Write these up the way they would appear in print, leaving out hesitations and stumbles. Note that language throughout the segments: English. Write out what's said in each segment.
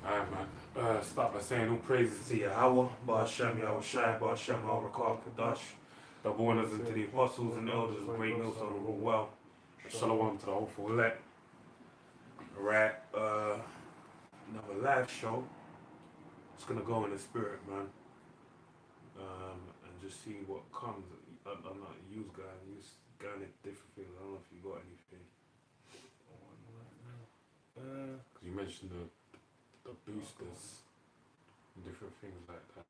Alright, man. Start by saying all praises to Yahweh, Ba'ashem, Yahweh Shai, Ba'ashem, Rakal, Kadash, the warners and to the apostles and elders of Great Millstone of Rule Well. Shalom to the hopeful elect. Alright, another live show. It's gonna go in the spirit, man. And just see what comes. I'm not a use guy, I'm just going at different things. I don't know if you got anything. Because you mentioned the boosters and different things like that.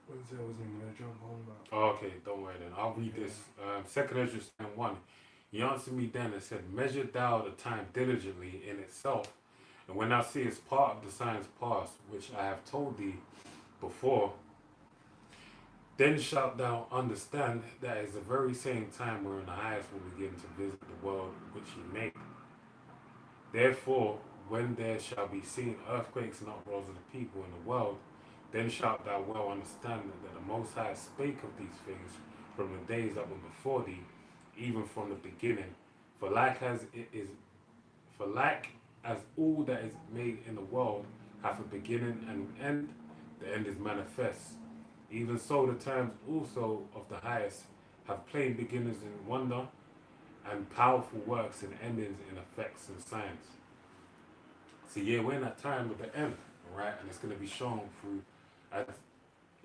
What's that was even gonna jump on about? Oh, okay, don't worry then. I'll read this. Second Ezra 1. He answered me then and said, Measure thou the time diligently in itself, and when thou seest part of the signs past, which I have told thee before, then shalt thou understand that is the very same time wherein the highest will begin to visit the world which he made. Therefore, when there shall be seen earthquakes and uproars of the people in the world, then shalt thou well understand that the Most High spake of these things from the days that were before thee, even from the beginning. For like as all that is made in the world hath a beginning and an end, the end is manifest. Even so the times also of the highest have plain beginnings in wonder, and powerful works and endings in effects and signs. So yeah, we're in that time of the end, right? And it's going to be shown through, as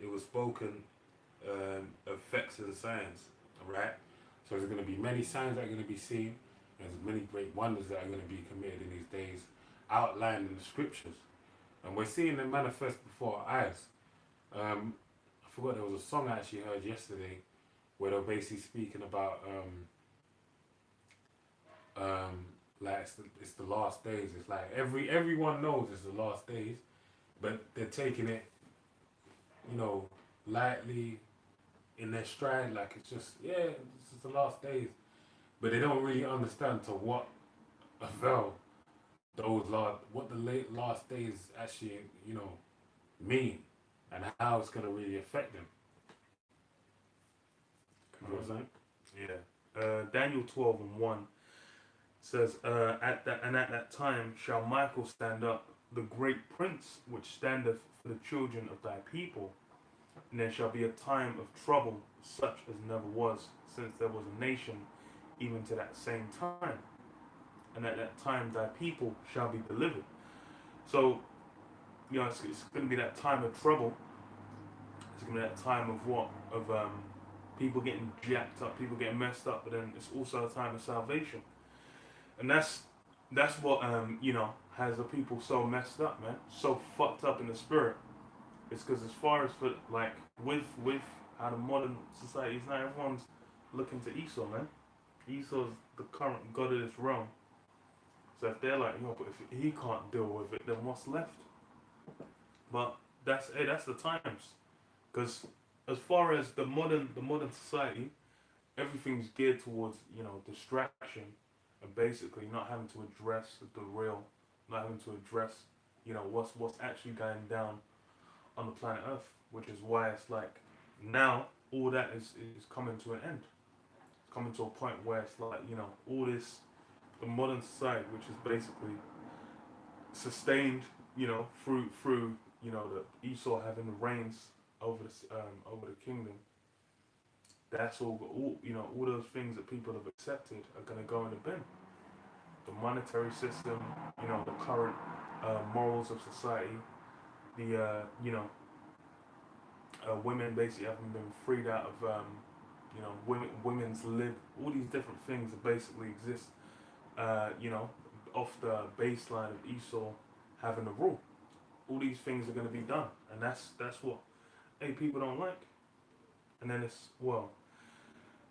it was spoken, effects and signs, right? So there's going to be many signs that are going to be seen. There's many great wonders that are going to be committed in these days, outlined in the scriptures. And we're seeing them manifest before our eyes. I forgot there was a song I actually heard yesterday where they're basically speaking about like it's the last days. It's like everyone knows it's the last days, but they're taking it, lightly in their stride, like it's just this is the last days. But they don't really understand to what avail what the last days actually, mean and how it's gonna really affect them. You know what I'm saying? Yeah. Daniel 12:1 says, at that time shall Michael stand up, the great prince which standeth for the children of thy people, and there shall be a time of trouble such as never was since there was a nation, even to that same time. And at that time thy people shall be delivered. So, it's going to be that time of trouble. It's going to be that time of what? Of people getting jacked up, people getting messed up, but then it's also a time of salvation. And that's what has the people so messed up, man, so fucked up in the spirit. It's because as far as for like with how the modern society is now, everyone's looking to Esau, man. Esau's the current god of this realm. So if they're like, but if he can't deal with it, then what's left? But that's the times, because as far as the modern society, everything's geared towards distraction and basically not having to address the real, not having to address what's actually going down on the planet Earth, which is why it's like now all that is coming to an end. It's coming to a point where it's like all this the modern society, which is basically sustained through the Esau having the reins over the kingdom. That's all those things that people have accepted are going to go in the bin. The monetary system, the current morals of society, the women basically haven't been freed out of women's lib. All these different things that basically exist, off the baseline of Esau having the rule. All these things are going to be done, and that's what people don't like. And then it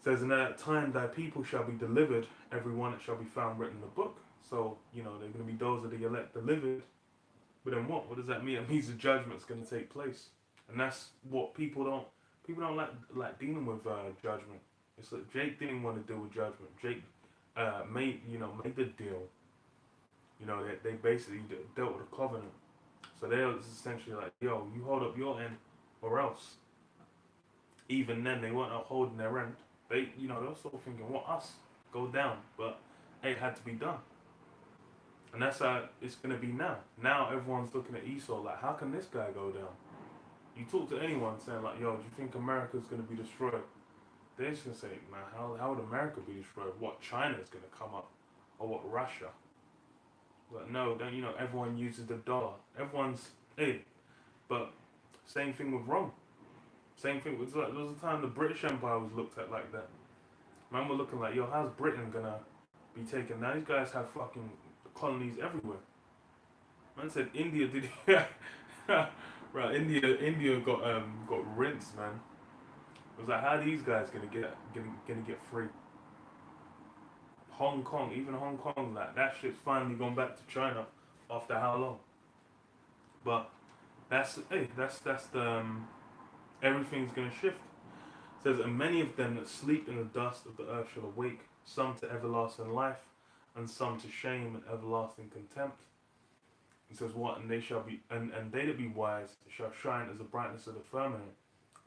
says, in that time thy people shall be delivered, every one that shall be found written in the book. So they're going to be those of the elect delivered. But then what? What does that mean? It means the judgment's going to take place, and that's what people don't like dealing with judgment. It's like Jake didn't want to deal with judgment. Jake made the deal. They basically dealt with a covenant. So they was essentially like, yo, you hold up your end, or else. Even then, they weren't upholding their end. They were sort of thinking, what, us? Go down. But it had to be done. And that's how it's going to be now. Now everyone's looking at Esau like, how can this guy go down? You talk to anyone saying like, yo, do you think America's going to be destroyed? They're just going to say, man, how would America be destroyed? What, China's going to come up? Or what, Russia? But no, don't, everyone uses the dollar. Everyone's, hey, but same thing with Rome. Same thing with, like, there was a time the British Empire was looked at like that. Man, we're looking like, yo, how's Britain going to be taken? Now these guys have fucking colonies everywhere. Man said India did, right? India got rinsed, man. It was like, how are these guys gonna get free? Hong Kong, even Hong Kong, like that shit's finally gone back to China after how long? But that's the everything's gonna shift. It says, and many of them that sleep in the dust of the earth shall awake, some to everlasting life, and some to shame and everlasting contempt. It says what? And they shall be, and they that be wise shall shine as the brightness of the firmament,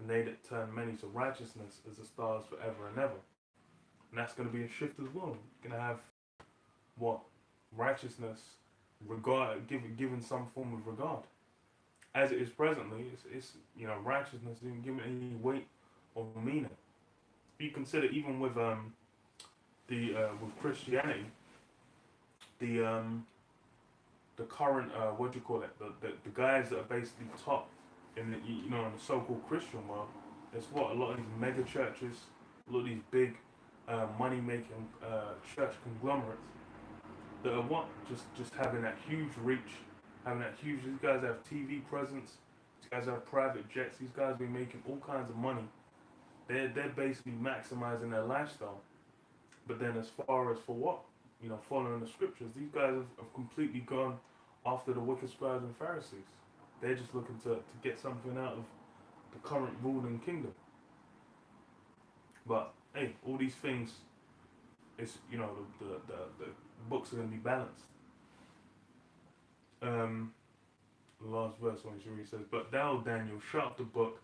and they that turn many to righteousness as the stars forever and ever. And that's going to be a shift as well. You're going to have what? Righteousness, regard, given some form of regard. As it is presently, it's righteousness isn't given any weight or meaning. You consider even with with Christianity, the current what do you call it? The guys that are basically top in the in the so-called Christian world. It's what a lot of these mega churches, a lot of these big money-making church conglomerates that are what just having that huge reach, having that huge. These guys have TV presence. These guys have private jets. These guys be making all kinds of money. They're basically maximizing their lifestyle. But then as far as for what? Following the scriptures, these guys have completely gone after the wicked scribes and Pharisees. They're just looking to get something out of the current ruling kingdom. But hey, all these things, it's the books are going to be balanced. The last verse when she says, "But thou, Daniel, shut up the book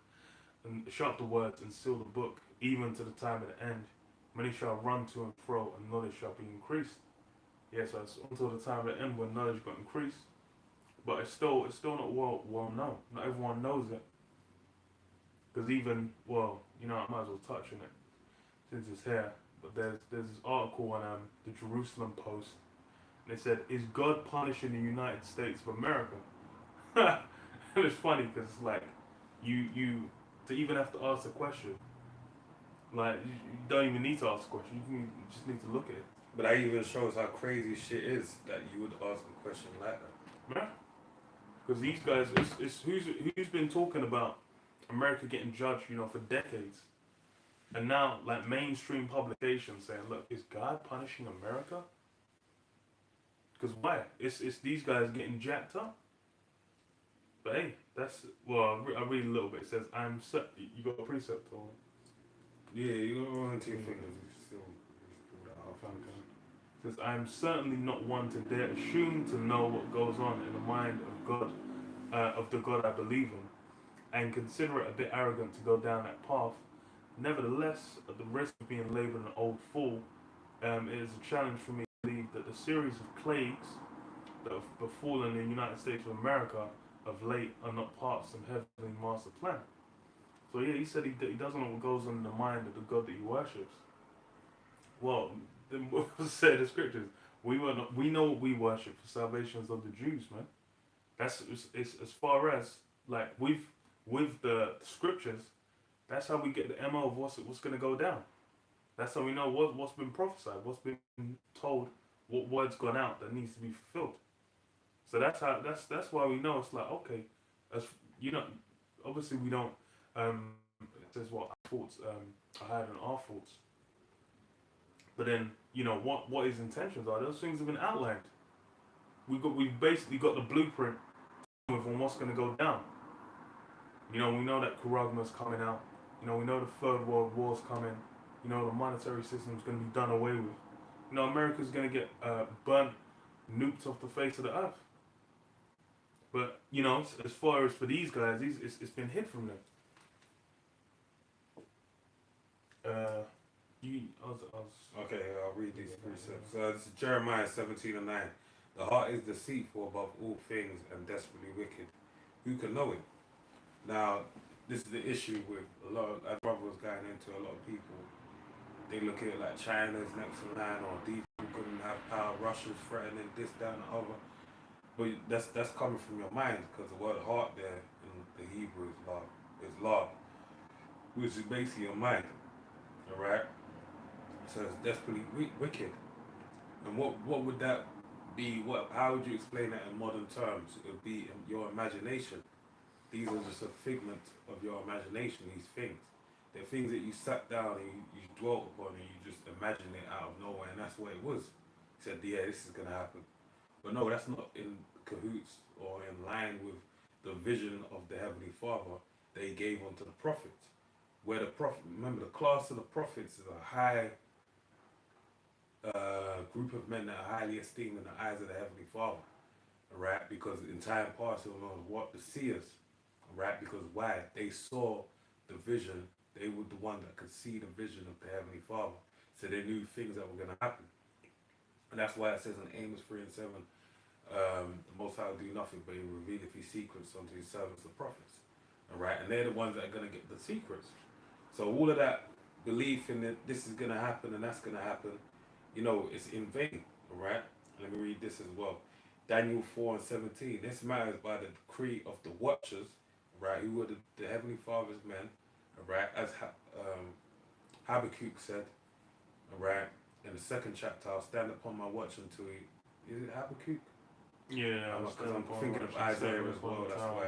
and shut up the words and seal the book, even to the time of the end. Many shall run to and fro, and knowledge shall be increased." Yes, yeah, so it's until the time of the end when knowledge got increased. But it's still not well known. Not everyone knows it. Because even, I might as well touch on it since it's here. But there's this article on the Jerusalem Post. And they said, "Is God punishing the United States of America?" And it's funny because it's like, you to even have to ask the question, like, you don't even need to ask a question. You just need to look at it. But that even shows how crazy shit is that you would ask a question like that. Yeah. Because these guys, it's who's been talking about America getting judged, for decades, and now like mainstream publications saying, "Look, is God punishing America?" Because why? It's these guys getting jacked up. But hey, that's I read a little bit. It says, you got a precept on it. Yeah, you got one two fingers. Says, "I am certainly not one to dare assume to know what goes on in the mind of God, of the God I believe in, and consider it a bit arrogant to go down that path. Nevertheless, at the risk of being labelled an old fool, it is a challenge for me to believe that the series of plagues that have befallen the United States of America of late are not part of some heavenly master plan." So yeah, he said he doesn't know what goes on in the mind of the God that he worships. Well, then what was said in the scriptures? We know what we worship for salvations of the Jews, man. That's it's as far as like with the scriptures. That's how we get the MO of what's going to go down. That's how we know what's been prophesied, what's been told, what word's gone out that needs to be fulfilled. So that's why we know it's like, okay, as obviously we don't. It says what our thoughts are higher than our thoughts. But then what his intentions are. Those things have been outlined. We've basically got the blueprint on what's going to go down. We know that Kuragma's coming out. We know the Third World War's coming. The monetary system's going to be done away with. America's going to get burnt, nuked off the face of the earth. But as far as for these guys, it's been hid from them. Okay, read these precepts. So it's Jeremiah 17:9. The heart is deceitful above all things and desperately wicked. Who can know it? Now, this is the issue with a lot of, as brother was going into, a lot of people. They look at it like China's next in line, or these people couldn't have power, Russia's threatening this, that, and the other. But that's coming from your mind, because the word heart there in the Hebrew is love, which is basically your mind. Alright? So it's desperately wicked. And what would that be? How would you explain that in modern terms? It would be your imagination. These are just a figment of your imagination, these things. They're things that you sat down and you dwelt upon and you just imagined it out of nowhere, and that's what it was. You said, yeah, this is going to happen. But no, that's not in cahoots or in line with the vision of the Heavenly Father that He gave unto the prophets. Where the prophet, remember, the class of the prophets is a high group of men that are highly esteemed in the eyes of the Heavenly Father. Right? Because in time past, it was known as what? The seers. Right? Because why? They saw the vision. They were the one that could see the vision of the Heavenly Father. So they knew things that were going to happen. And that's why it says in Amos 3:7, the Most High will do nothing but He will reveal His secrets unto His servants, the prophets. Alright? And they're the ones that are going to get the secrets. So all of that belief in that this is going to happen and that's going to happen, you know, it's in vain. Alright? Let me read this as well. Daniel 4:17. This matter is by the decree of the watchers, right, who were the Heavenly Father's men, right, as Habakkuk said, right, in the second chapter, I'll stand upon my watch until He, is it Habakkuk? Yeah, Because I'm thinking of Isaiah as well, that's why.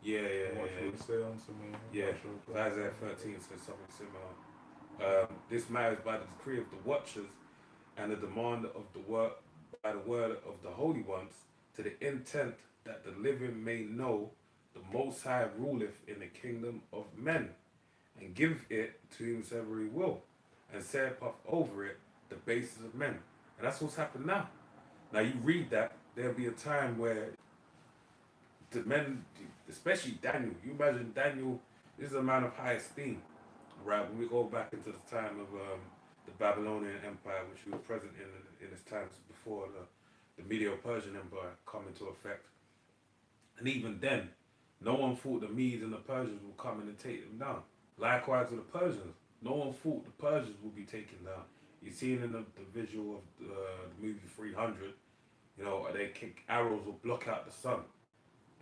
Yeah. What you would say unto me. Yeah, Isaiah 13 says something similar. This matter is by the decree of the watchers and the demand of the word, by the word of the holy ones, to the intent that the living may know the Most High ruleth in the kingdom of men, and give it to whomsoever He will, and set up over it the bases of men. And that's what's happened now. Now you read that, there'll be a time where the men, especially Daniel, you imagine Daniel, this is a man of high esteem, right? When we go back into the time of the Babylonian Empire, which was present in its times before the Medo-Persian Empire come into effect. And even then, no one thought the Medes and the Persians would come in and take them down. Likewise with the Persians, no one thought the Persians would be taken down. You see in the visual of the movie 300, you know, they kick arrows will block out the sun.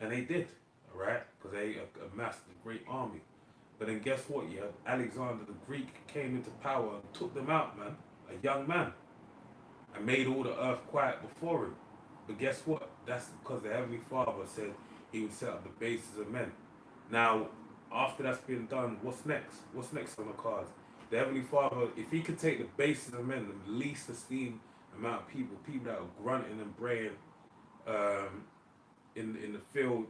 And they did, all right? Because they amassed a great army. But then guess what? You had Alexander the Greek came into power and took them out, man. A young man. And made all the earth quiet before him. But guess what? That's because the Heavenly Father said He would set up the bases of men. Now, after that's been done, what's next? What's next on the cards? The Heavenly Father, if He could take the bases of men, the least esteemed amount of people that are grunting and braying in the field,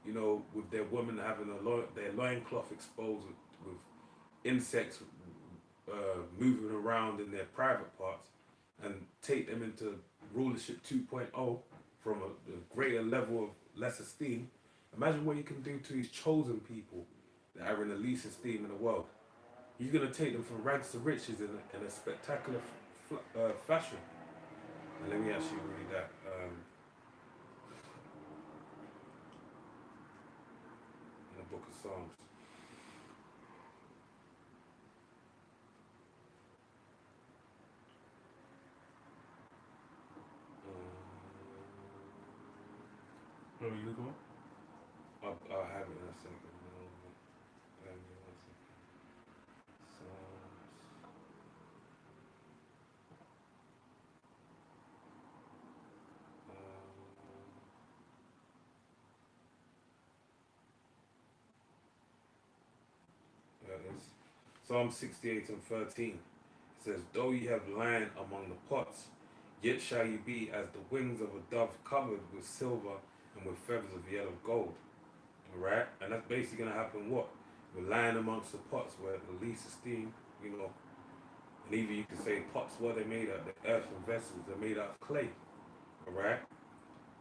you know, with their women having their loincloth exposed with insects moving around in their private parts, and take them into rulership 2.0 from a greater level of less esteem. Imagine what you can do to these chosen people that are in the least esteem in the world. You're going to take them from rags to riches in a spectacular fashion. And let me actually read that. In the book of Psalms. What are you looking I'll have it in a second. Give me 1 second. Psalms. There it is. Psalm 68:13. It says, though ye have lain among the pots, yet shall ye be as the wings of a dove covered with silver and with feathers of yellow gold. Alright? And that's basically going to happen what? We're lying amongst the pots where the least esteemed, you know, and even you can say pots, what they're made out of, the earthen vessels, they're made out of clay. Alright?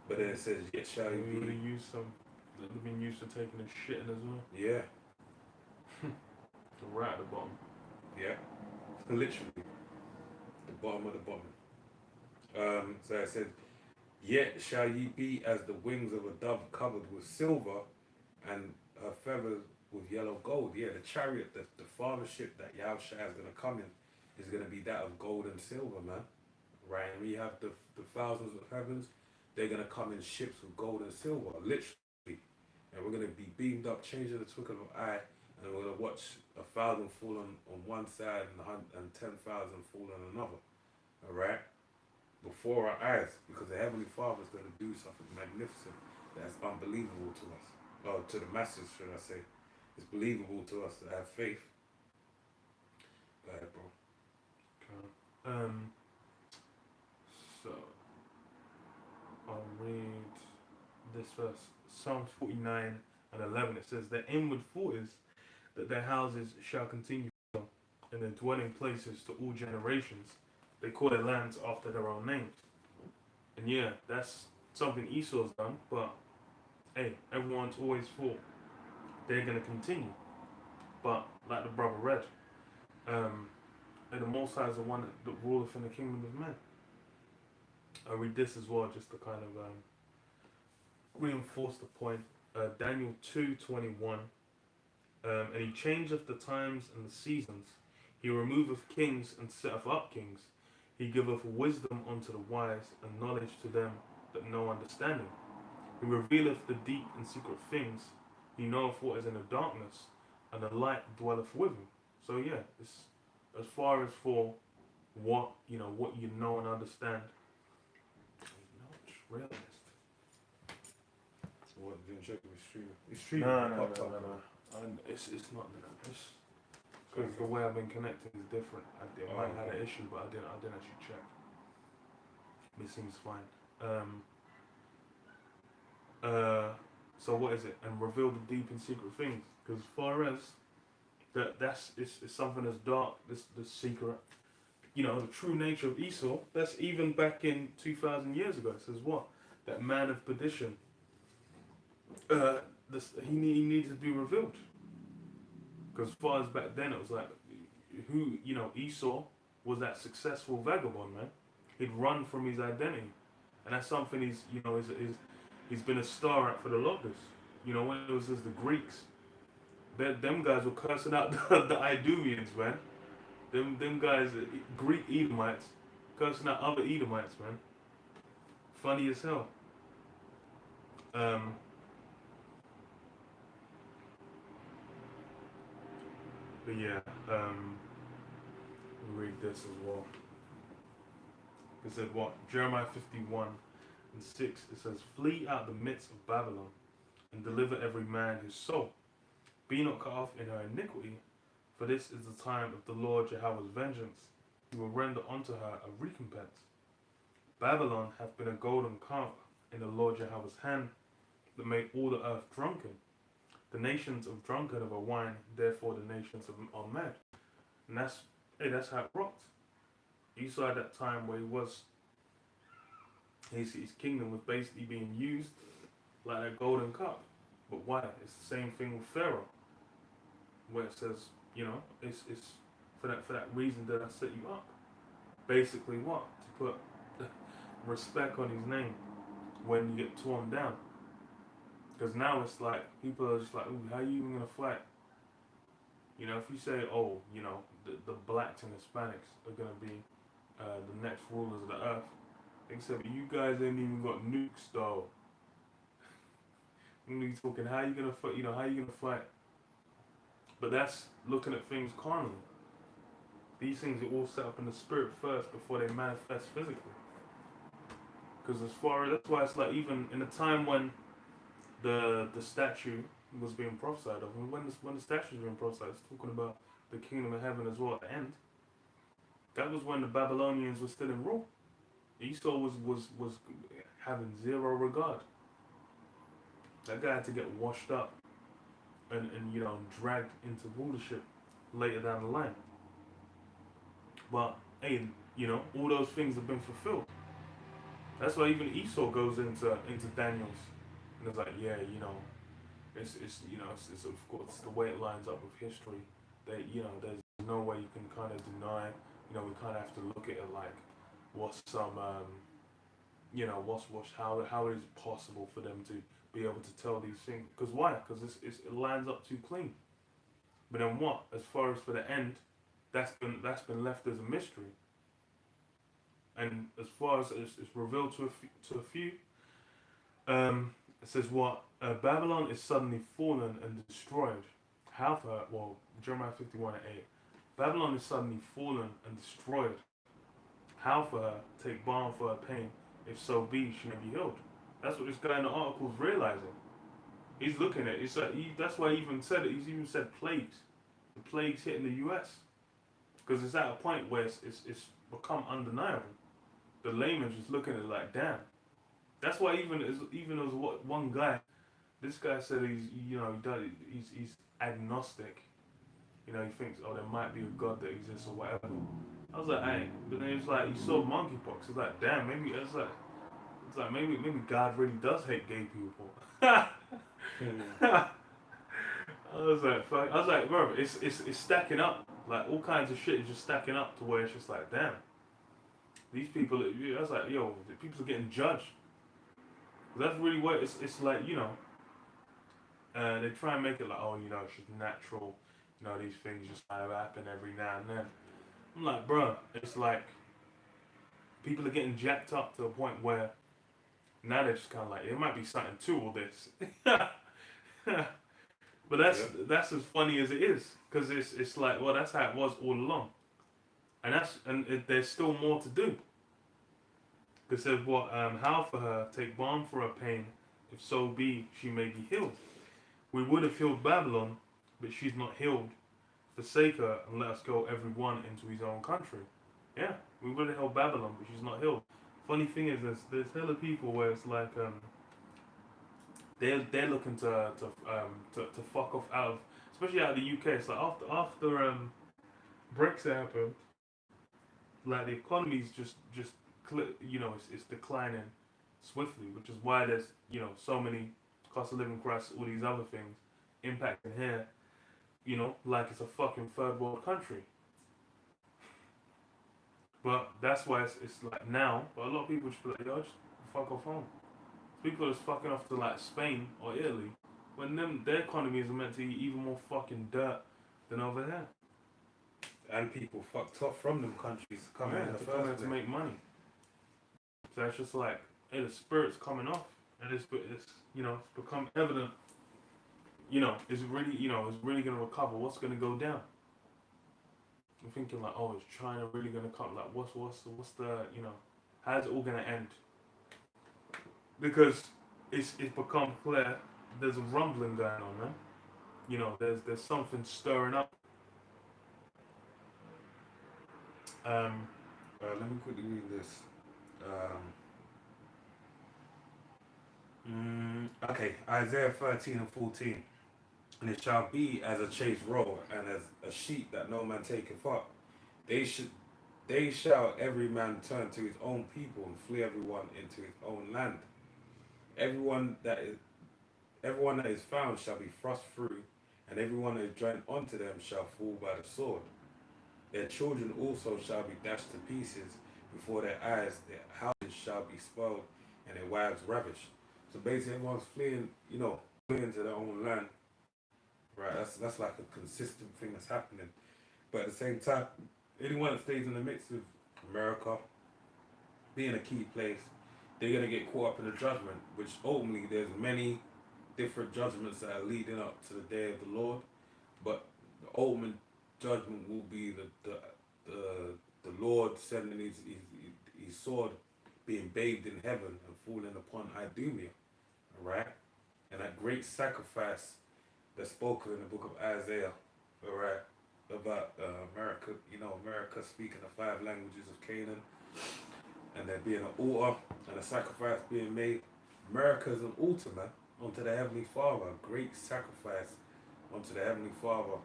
But then it says, yet shall ye be. They've been used to taking a shit in as well. Yeah. Right at the bottom. Yeah. Literally. The bottom of the bottom. So it said, "Yet shall ye be as the wings of a dove covered with silver, and her feathers with yellow gold." Yeah, the chariot, the fathership that Yahushua is going to come in, is going to be that of gold and silver, man. Right? And we have the thousands of heavens, they're going to come in ships with gold and silver, literally. And we're going to be beamed up, changing the twinkle of an eye, and we're going to watch 1,000 fall on one side and 10,000 fall on another. All right? Before our eyes, because the Heavenly Father is going to do something magnificent that's unbelievable to us. Or to the masses, should I say. It's believable to us to have faith. Go ahead, bro. Okay. So I'll read this verse. Psalms 49 and 11. It says, "Their inward thought is that their houses shall continue, and their dwelling places to all generations. They call their lands after their own names." And yeah, that's something Esau's done, but hey, everyone's always thought they're going to continue. But like the brother read, and the Most High is the one that ruleth in the kingdom of men. I read this as well, just to kind of reinforce the point. Daniel 2:21. And he changeth the times and the seasons. He removeth kings and setteth up kings. He giveth wisdom unto the wise and knowledge to them that know understanding. He revealeth the deep and secret things. He knoweth what is in the darkness, and the light dwelleth with him. So yeah, it's as far as for what what you know and understand. Just realized. What, didn't check if it's streaming? It's No, streaming. no, It no, popped no, up. no. It's not this. Because the way I've been connecting is different. I might have had an issue, but I didn't actually check. It seems fine. So what is it? And reveal the deep and secret things. Because as far as that's it's something that's dark. This secret. The true nature of Esau. That's even back in 2,000 years ago. It says what? That man of perdition. He needs to be revealed. Because as far as back then, it was like, Esau was that successful vagabond, man. He'd run from his identity. And that's something he's been a star at for the longest. When it was just the Greeks, them guys were cursing out the Idumeans, man. Them guys, Greek Edomites, cursing out other Edomites, man. Funny as hell. But yeah, we'll read this as well. It said what? Jeremiah 51:6. It says, "Flee out the midst of Babylon, and deliver every man his soul. Be not cut off in her iniquity, for this is the time of the Lord Jehovah's vengeance. He will render unto her a recompense. Babylon hath been a golden calf in the Lord Jehovah's hand, that made all the earth drunken. The nations of drunken of a wine, therefore the nations are mad." And that's how it rocked. Esau at that time where his kingdom was basically being used like a golden cup. But why? It's the same thing with Pharaoh, where it says, it's for that reason that I set you up. Basically what? To put respect on his name when you get torn down. Because now it's like, people are just like, ooh, how are you even going to fight? If you say, oh, the blacks and Hispanics are going to be the next rulers of the earth, except you guys ain't even got nukes, though. You're talking, how are you going to fight? How are you going to fight? But that's looking at things carnally. These things are all set up in the spirit first before they manifest physically. Because that's why it's like, even in a time when the statue was being prophesied of, and when the statue was being prophesied, it's talking about the kingdom of heaven as well at the end. That was when the Babylonians were still in rule. Esau was having zero regard. That guy had to get washed up and dragged into rulership later down the line. But hey, all those things have been fulfilled. That's why even Esau goes into Daniel's, and it's like, yeah, it's of course the way it lines up with history. That there's no way you can kind of deny you know, we kind of have to look at it like, what's some, what's how is it possible for them to be able to tell these things? Because why? Because it lines up too clean. But then what? As far as for the end, that's been left as a mystery. And as far as it's revealed to a few, it says what Babylon is suddenly fallen and destroyed. How for her? Well, Jeremiah 51:8. Babylon is suddenly fallen and destroyed. How for her? Take balm for her pain. If so be, she may be healed. That's what this guy in the article is realizing. He's looking at it. It's like that's why he even said it. He's even said plagues. The plagues hitting the U.S. Because it's at a point where it's become undeniable. The layman's just looking at it like, damn. That's why even as what one guy, this guy said he's agnostic. You know, he thinks, oh, there might be a God that exists or whatever. I was like, hey, but then it's like he saw monkeypox. It's like, damn, maybe maybe God really does hate gay people. I was like, fuck. I was like, bro, it's stacking up. Like all kinds of shit is just stacking up to where it's just like, damn, these people. I was like, yo, the people are getting judged. That's really what it's like, you know. They try and make it like, oh, you know, it's just natural. You know, these things just kind of happen every now and then. I'm like, bro, it's like people are getting jacked up to a point where now they're just kind of like, it might be something to all this. But that's as funny as it is, because it's like, well, that's how it was all along, and there's still more to do. Because it says what how for her take balm for her pain, if so be she may be healed. We would have healed Babylon, but she's not healed. Forsake her and let us go every one into his own country. Yeah, we would have held Babylon, but she's not healed. Funny thing is, there's hella people where it's like they're looking to fuck off out of, especially out of the UK. It's like after Brexit happened, like the economy's just you know, it's declining swiftly, which is why there's, you know, so many cost of living crisis, all these other things impacting here. You know, like it's a fucking third world country. But that's why it's like now. But a lot of people just be like, yo, just fuck off home. People are just fucking off to like Spain or Italy when their economies are meant to eat even more fucking dirt than over here. And people fucked off from them countries to come in the to first come here place. to make money. So it's just like, hey, the spirit's coming off, and it's you know, it's become evident. You know, it's really gonna recover. What's gonna go down? I'm thinking like, oh, is China really gonna come? Like, what's the, you know, how's it all gonna end? Because it's become clear there's a rumbling going on, man. You know, there's something stirring up. Let me quickly read this. Okay, Isaiah 13:14. And it shall be as a chased roe, and as a sheep that no man taketh up. They shall every man turn to his own people, and flee everyone into his own land. Everyone that is found shall be thrust through, and everyone that is joined unto them shall fall by the sword. Their children also shall be dashed to pieces before their eyes. Their houses shall be spoiled, and their wives ravished. So basically, everyone's fleeing, you know, fleeing to their own land. Right, that's like a consistent thing that's happening. But at the same time, anyone that stays in the midst of America being a key place, they're gonna get caught up in the judgment, which ultimately there's many different judgments that are leading up to the day of the Lord. But the ultimate judgment will be the Lord sending his sword being bathed in heaven and falling upon Idumea. Alright? And that great sacrifice that's spoken in the book of Isaiah, alright, about America, you know, America speaking the 5 languages of Canaan, and there being an altar and a sacrifice being made. America is an altar, man, unto the Heavenly Father, a great sacrifice unto the Heavenly Father.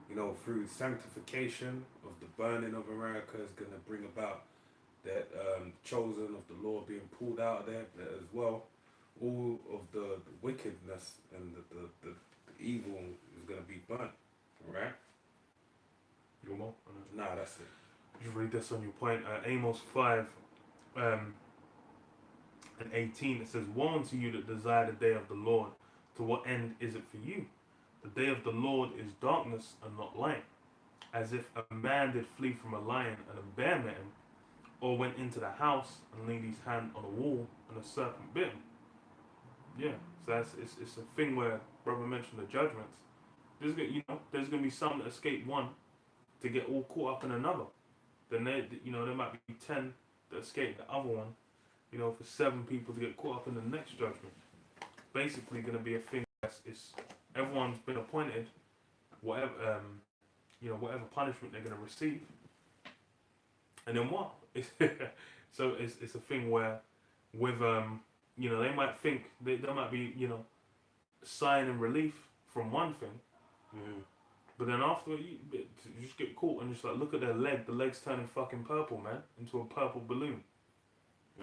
You know, through sanctification of the burning of America is going to bring about that chosen of the Lord being pulled out of there as well. All of the wickedness and the evil is going to be burnt, right? You more? Nah, that's it. just read this on your point. Amos 5 and 18, it says, "Woe unto you that desire the day of the Lord. To what end is it for you? The day of the Lord is darkness and not light. As if a man did flee from a lion and a bear met him, or went into the house and laid his hand on a wall and a serpent bit him." Yeah, so it's a thing where brother mentioned the judgments. There's gonna be some that escape one to get all caught up in another. Then there might be 10 that escape the other one. For 7 people to get caught up in the next judgment. Basically, gonna be a thing it's everyone's been appointed, whatever whatever punishment they're gonna receive, and then what? So it's a thing where with they might think there might be sign and relief from one thing, but then after you just get caught and just like look at their leg, the leg's turning fucking purple, man, into a purple balloon,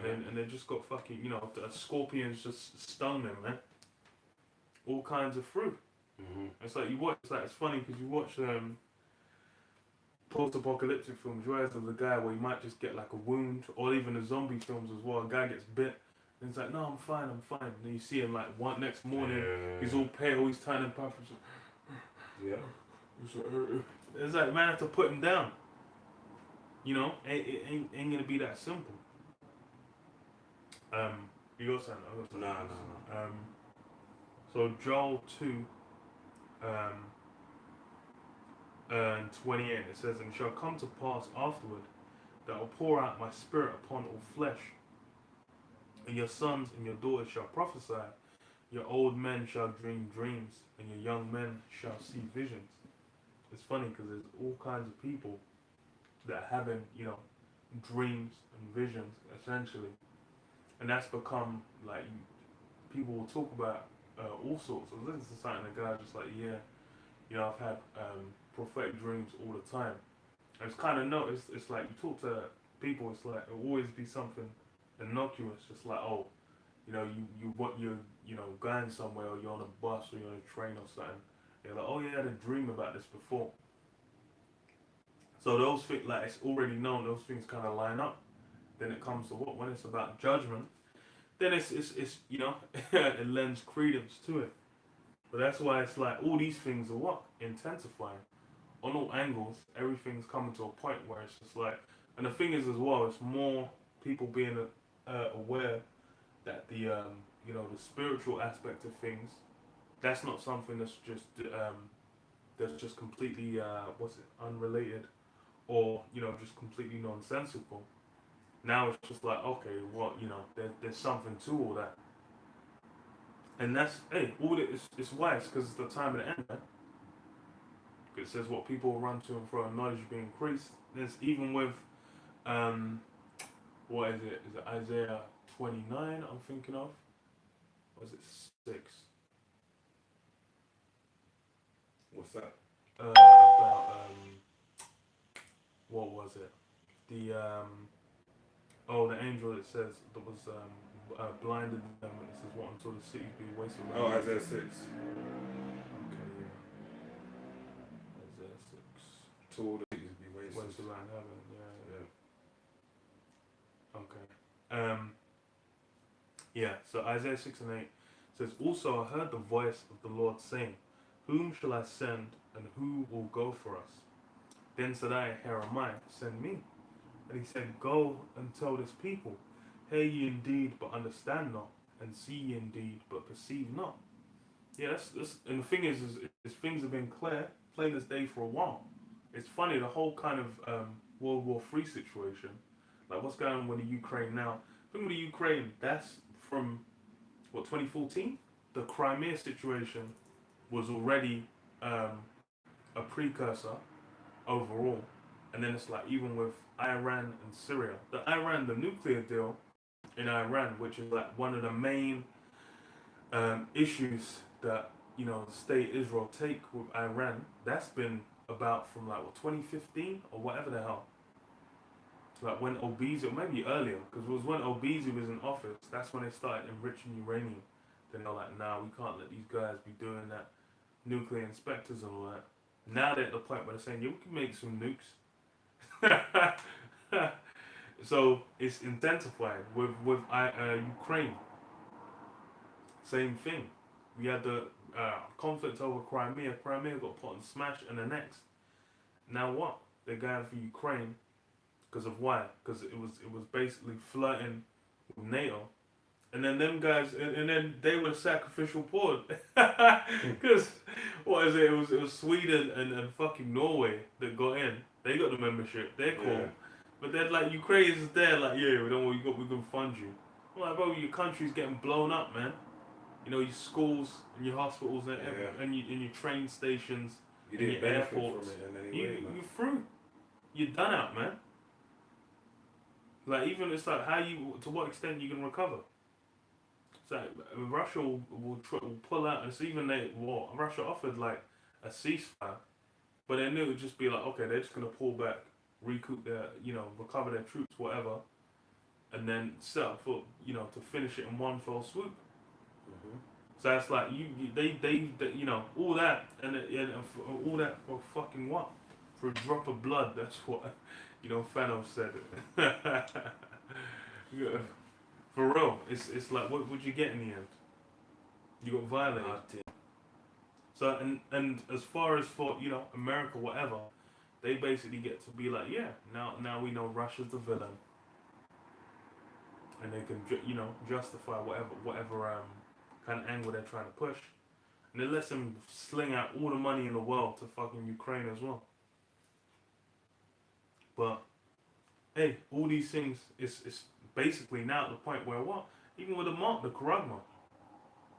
and they just got fucking the scorpions just stung them, man. All kinds of fruit. It's like it's funny because you watch post-apocalyptic films where there's a guy where you might just get like a wound, or even the zombie films as well. A guy gets bit, and he's like, "No, I'm fine." And then you see him like next morning, he's all pale, he's turning purple. Yeah. It's like, man, I have to put him down. It ain't gonna be that simple. You got something? No. So Joel 2. And 28, it says, "And it shall come to pass afterward that I will pour out my spirit upon all flesh, and your sons and your daughters shall prophesy, your old men shall dream dreams, and your young men shall see visions." It's funny because there's all kinds of people that are having, dreams and visions, essentially. And that's become, like, people will talk about all sorts. I was listening to something, a guy just like, I've had prophetic dreams all the time. And it's kind of it's like you talk to people, it's like it'll always be something innocuous, just like, you're going somewhere, or you're on a bus, or you're on a train or something. You're like, "Oh yeah, I had a dream about this before." So those things, like, it's already known, those things kind of line up. Then it comes to when it's about judgment, then it's it lends credence to it. But that's why it's like all these things are intensifying on all angles. Everything's coming to a point where it's just like, and the thing is as well, it's more people being aware that the spiritual aspect of things, that's not something that's just completely unrelated, or just completely nonsensical. Now it's just like, okay, there's something to all that. And that's, all it's wise because it's the time of the end, man. It says what people run to and fro, and knowledge being increased. There's even with, what is it? Is it Isaiah 29 I'm thinking of? Or is it 6? What's that? About, what was it? The angel that says that was, blinded them, and it says, "What until the city be wasted?" Oh, Isaiah 6. Okay, yeah. Isaiah 6. To all the cities be wasted. Wasted around heaven, yeah. Okay. So Isaiah 6 and 8 says, "Also I heard the voice of the Lord saying, Whom shall I send, and who will go for us? Then said I, Jeremiah, send me. And he said, Go and tell this people, hear ye indeed, but understand not, and see ye indeed, but perceive not." Yeah, that's and the thing is things have been plain as day for a while. It's funny, the whole kind of World War III situation, like what's going on with the Ukraine now. The thing with the Ukraine, that's from 2014. The Crimea situation was already a precursor overall, and then it's like even with Iran and Syria, the nuclear deal in Iran, which is like one of the main issues that the state Israel take with Iran. That's been about from like 2015 or whatever the hell. Like when Obizi, or maybe earlier, because it was when Obizi was in office. That's when they started enriching uranium. Then they're like, "Nah, we can't let these guys be doing that. Nuclear inspectors and all that." Now they're at the point where they're saying, "Yeah, we can make some nukes." So it's intensified with Ukraine. Same thing. We had the conflict over Crimea. Crimea got put on smash and annexed. Now what? They're going for Ukraine because of why? Because it was basically flirting with NATO. And then them guys, and then they were sacrificial pawn. Because what is it? It was Sweden and fucking Norway that got in. They got the membership. They're cool. Yeah. But then like Ukraine is there, like yeah, we don't want we can fund you. I'm like, bro, your country's getting blown up, man. You know, your schools and your hospitals and your train stations You and didn't your benefit airports. from it in any way, man. You're through. You're done out, man. Like even it's like to what extent you can recover. It's like Russia will pull out, and it's even Russia offered like a ceasefire, but they knew it would just be like okay, they're just gonna pull back, recoup their recover their troops, whatever, and then set up for to finish it in one fell swoop. Mm-hmm. So that's like they all that and for all that for fucking what? For a drop of blood. That's what Thanos said. Yeah. For real, it's like what would you get in the end? You got violated. So and as far as for America whatever, they basically get to be like now we know Russia's the villain, and they can justify whatever kind of angle they're trying to push, and it lets them sling out all the money in the world to fucking Ukraine as well. But hey, all these things is basically now at the point where what? Even with the Karagma,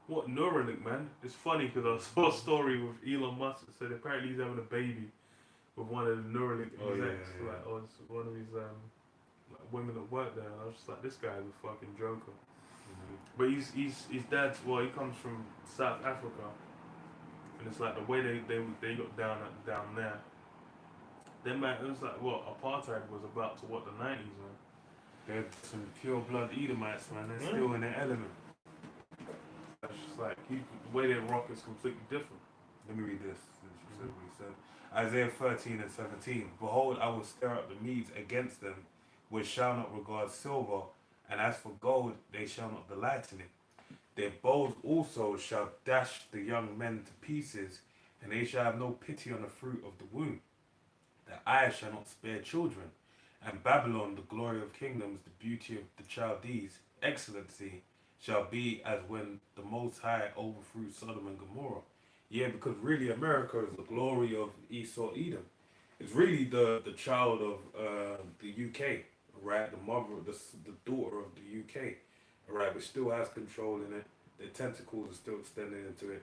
what Neuralink, man? It's funny because I saw a story with Elon Musk that said apparently he's having a baby with one of the Neuralink execs, or it's one of his women that work there. And I was just like, this guy is a fucking joker. Mm-hmm. But his dad's he comes from South Africa, and it's like the way they got down there. Then man, it was like what apartheid was about to what the 90s, man. They're some pure blood Edomites, man. They're still in their element. It's just like the way they rock is completely different. Let me read this. Since you said what he said. Isaiah 13 and 17. Behold, I will stir up the Medes against them, which shall not regard silver, and as for gold, they shall not delight in it. Their bows also shall dash the young men to pieces, and they shall have no pity on the fruit of the womb. Their eyes shall not spare children. And Babylon, the glory of kingdoms, the beauty of the Chaldees, excellency, shall be as when the Most High overthrew Sodom and Gomorrah. Yeah, because really America is the glory of Esau Edom. It's really the child of the UK, right? The mother, the daughter of the UK, right? But still has control in it. The tentacles are still extending into it.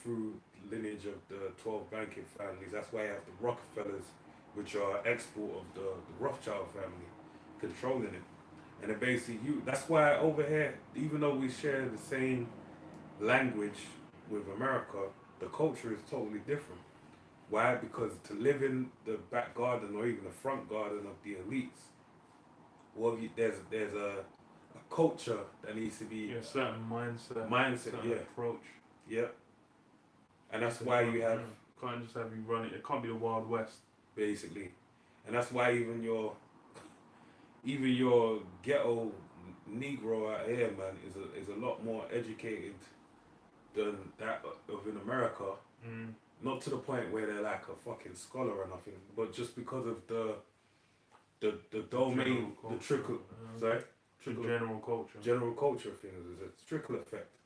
Through lineage of the 12 banking families. That's why you have the Rockefellers, which are export of the Rothschild family, controlling it. And it basically that's why over here, even though we share the same language with America, the culture is totally different. Why? Because to live in the back garden or even the front garden of the elites, there's a culture that needs to be certain mindset, certain yeah, approach. yeah. And that's why you have can't just have you run it. It can't be the Wild West, basically, and that's why even your ghetto Negro out here, man, is a lot more educated than that of in America. Not to the point where they're like a fucking scholar or nothing, but just because of the domain, the trickle, general culture. General culture thing is a trickle effect,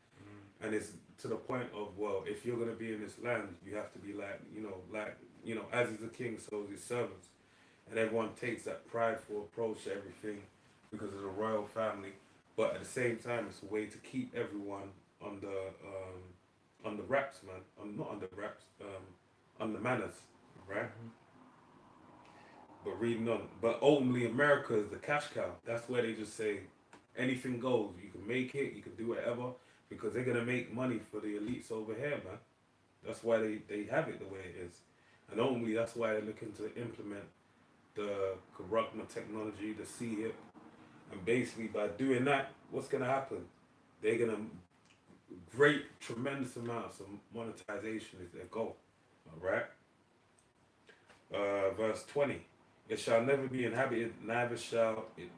and it's to the point of if you're gonna be in this land, you have to be as is the king, so is his servants, and everyone takes that prideful approach to everything because of the royal family, but at the same time, it's a way to keep everyone under wraps, man. Not under wraps, under manners, right? But reading on. But ultimately, America is the cash cow. That's where they just say anything goes. You can make it, you can do whatever, because they're going to make money for the elites over here, man. That's why they have it the way it is. And ultimately, that's why they're looking to implement the Karagma technology, the C-HIP. And basically, by doing that, what's going to happen? They're going to tremendous amounts of monetization is their goal. All right? Verse 20. It shall never be inhabited, neither shall it.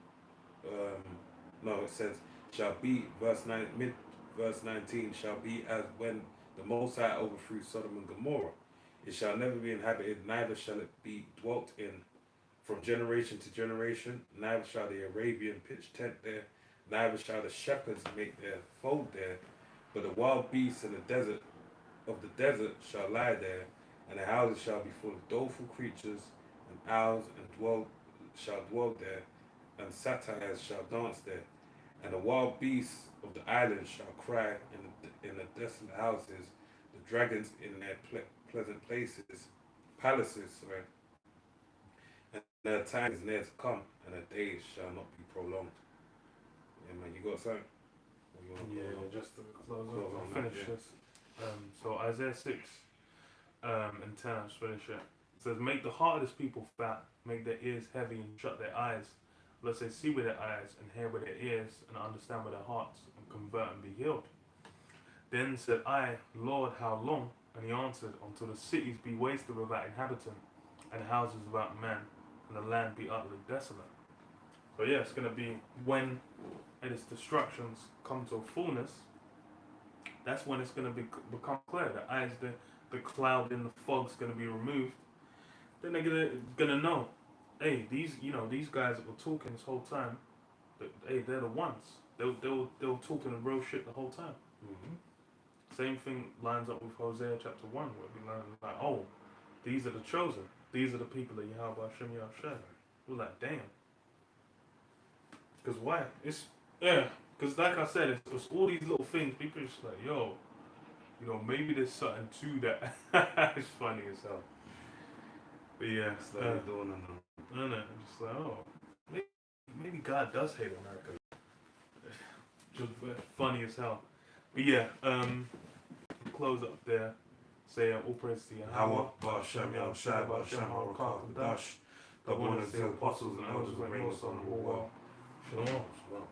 No, it says shall be verse 19 shall be as when the Most High overthrew Sodom and Gomorrah. It shall never be inhabited, neither shall it be dwelt in from generation to generation. Neither shall the Arabian pitch tent there, neither shall the shepherds make their fold there. But the wild beasts in the desert of the desert shall lie there, and the houses shall be full of doleful creatures, and owls shall dwell there, and satyrs shall dance there. And the wild beasts of the islands shall cry in the desolate houses, the dragons in their pleasant palaces, sorry. And their time is near to come, and their days shall not be prolonged. Yeah, man, you got something? Or you wanna Yeah, close on? just to close Close off, on I'll that, finish yeah. this. So Isaiah 6 and 10, I'll just finish it. It says, make the heart of this people fat, make their ears heavy and shut their eyes. Lest they see with their eyes and hear with their ears and understand with their hearts and convert and be healed. Then said I, Lord, how long? And he answered, until the cities be wasted without inhabitant, and the houses without man, and the land be utterly desolate. So yeah, it's going to be when its destructions come to a fullness, that's when it's going to become clear. The cloud and the fog's going to be removed. Then they're gonna know, hey, these guys that were talking this whole time, hey, they're the ones. They were talking the real shit the whole time. Mm-hmm. Same thing lines up with Hosea chapter 1, where we learn like, oh, these are the chosen. These are the people that Yahweh Hashem Yahshua. We're like, damn. Because why? Because like I said, it's all these little things. People are just like, yo, maybe there's something to that. It's funny as hell. But yeah, Slowly dawning on them. I don't know. I'm just like, oh, maybe God does hate America. Just funny as hell. But yeah, close up there. Say all praise to Yahweh. Ba'ashem Yahushai, Ba'ashem Harakah Kadash, the one of the apostles and elders that reign upon the whole world. Shalom. Shalom.